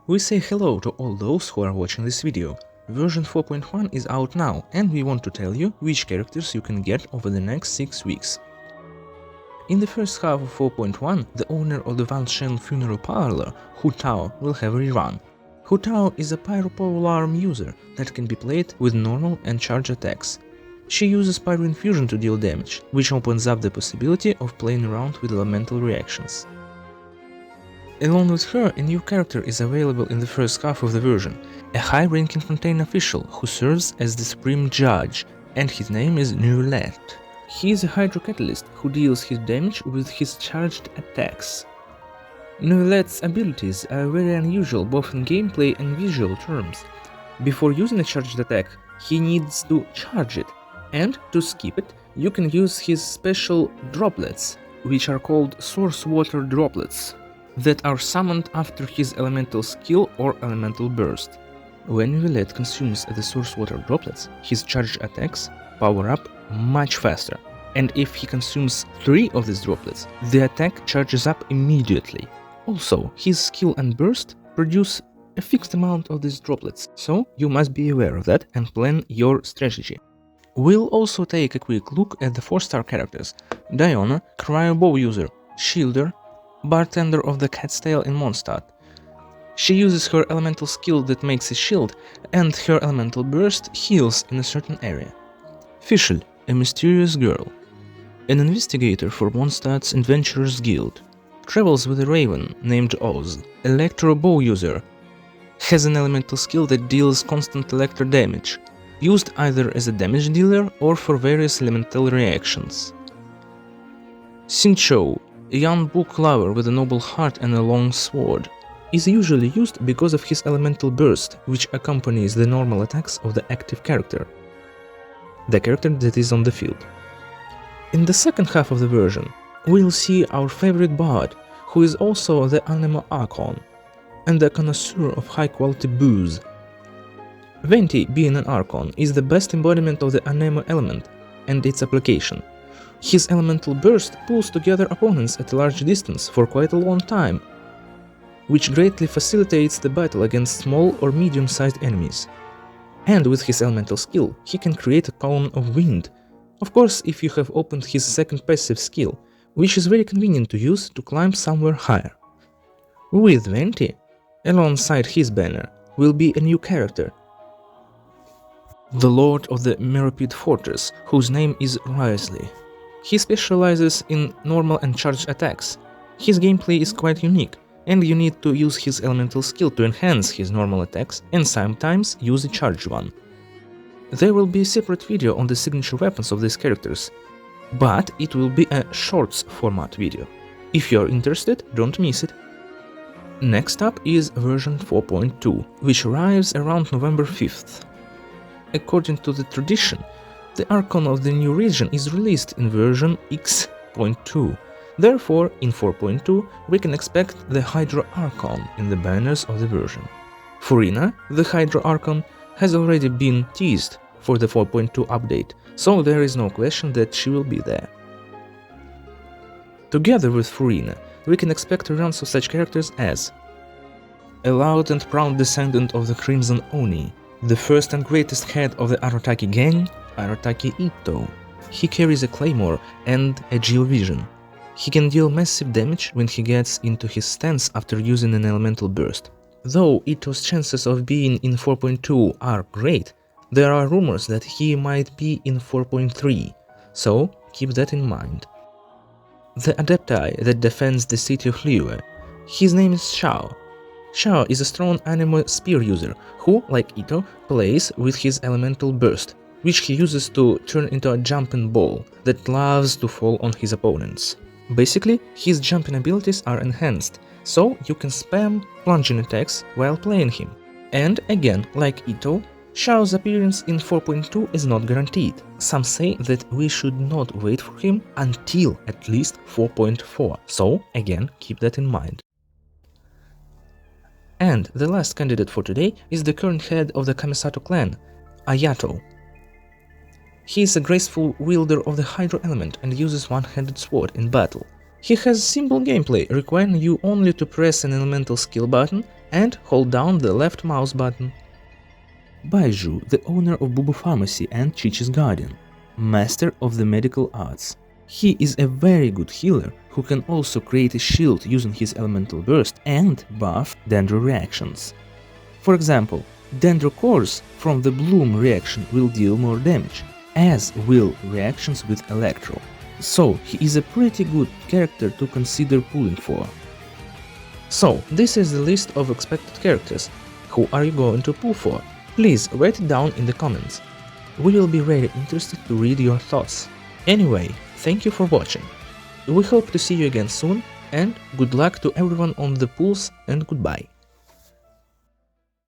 We say hello to all those who are watching this video. Version 4.1 is out now, and we want to tell you which characters you can get over the next 6 weeks. In the first half of 4.1, the owner of the Wansheng funeral parlor, Hutao, will have a rerun. Hutao is a pyro-polearm user that can be played with normal and charge attacks. She uses pyro infusion to deal damage, which opens up the possibility of playing around with elemental reactions. Along with her, a new character is available in the first half of the version, a high-ranking Fontaine official who serves as the Supreme Judge, and his name is Roulette. He is a Hydro Catalyst who deals his damage with his charged attacks. Roulette's abilities are very unusual both in gameplay and visual terms. Before using a charged attack, he needs to charge it, and to skip it, you can use his special droplets, which are called Source Water Droplets, that are summoned after his elemental skill or elemental burst. When Roulette consumes the Source Water Droplets, his charged attacks power up much faster, and if he consumes 3 of these droplets, the attack charges up immediately. Also, his skill and burst produce a fixed amount of these droplets, so you must be aware of that and plan your strategy. We'll also take a quick look at the 4-star characters: Diona, cryo bow user, shielder, bartender of the Cat's Tail in Mondstadt. She uses her elemental skill that makes a shield, and her elemental burst heals in a certain area. Fischl, a mysterious girl, an investigator for Mondstadt's Adventurers Guild, travels with a raven named Oz. Electro bow user, has an elemental skill that deals constant electro damage, used either as a damage dealer or for various elemental reactions. xingqiu, a young book lover with a noble heart and a long sword, is usually used because of his elemental burst, which accompanies the normal attacks of the active character, the character that is on the field. In the second half of the version, we'll see our favorite bard, who is also the Anemo Archon, and a connoisseur of high-quality booze. Venti, being an Archon, is the best embodiment of the Anemo element and its application. His elemental burst pulls together opponents at a large distance for quite a long time, which greatly facilitates the battle against small or medium-sized enemies. And with his elemental skill, he can create a column of wind, of course if you have opened his second passive skill, which is very convenient to use to climb somewhere higher. With Venti, alongside his banner, will be a new character, the Lord of the Meropid Fortress, whose name is wriothesley. He specializes in normal and charged attacks. His gameplay is quite unique, and you need to use his elemental skill to enhance his normal attacks and sometimes use a charged one. There will be a separate video on the signature weapons of these characters, but it will be a shorts format video. If you are interested, don't miss it. Next up is version 4.2, which arrives around November 5th. According to the tradition, the Archon of the new region is released in version X.2. Therefore, in 4.2, we can expect the Hydro Archon in the banners of the version. Furina, the Hydro Archon, has already been teased for the 4.2 update, so there is no question that she will be there. Together with Furina, we can expect reruns of such characters as a loud and proud descendant of the Crimson Oni, the first and greatest head of the Arotaki gang, Arotaki Itto. He carries a claymore and a geovision. He can deal massive damage when he gets into his stance after using an elemental burst. Though Itto's chances of being in 4.2 are great, there are rumors that he might be in 4.3, so keep that in mind. The Adepti that defends the city of Liyue. His name is Xiao. Xiao is a strong Anemo spear user who, like Itto, plays with his elemental burst, which he uses to turn into a jumping ball that loves to fall on his opponents. Basically, his jumping abilities are enhanced, so you can spam plunging attacks while playing him. And again, like Itto, Xiao's appearance in 4.2 is not guaranteed. Some say that we should not wait for him until at least 4.4, so again, keep that in mind. And the last candidate for today is the current head of the Kamisato clan, Ayato. He is a graceful wielder of the Hydro element and uses one-handed sword in battle. He has simple gameplay, requiring you only to press an elemental skill button and hold down the left mouse button. Baizhu, the owner of Bubu Pharmacy and Chichi's guardian, master of the medical arts. He is a very good healer who can also create a shield using his elemental burst and buff Dendro reactions. For example, Dendro cores from the Bloom reaction will deal more damage, as will reactions with Electro. So he is a pretty good character to consider pulling for. So this is the list of expected characters. Who are you going to pull for? Please write it down in the comments. We will be very interested to read your thoughts. Anyway, thank you for watching. We hope to see you again soon, and good luck to everyone on the pulls, and goodbye.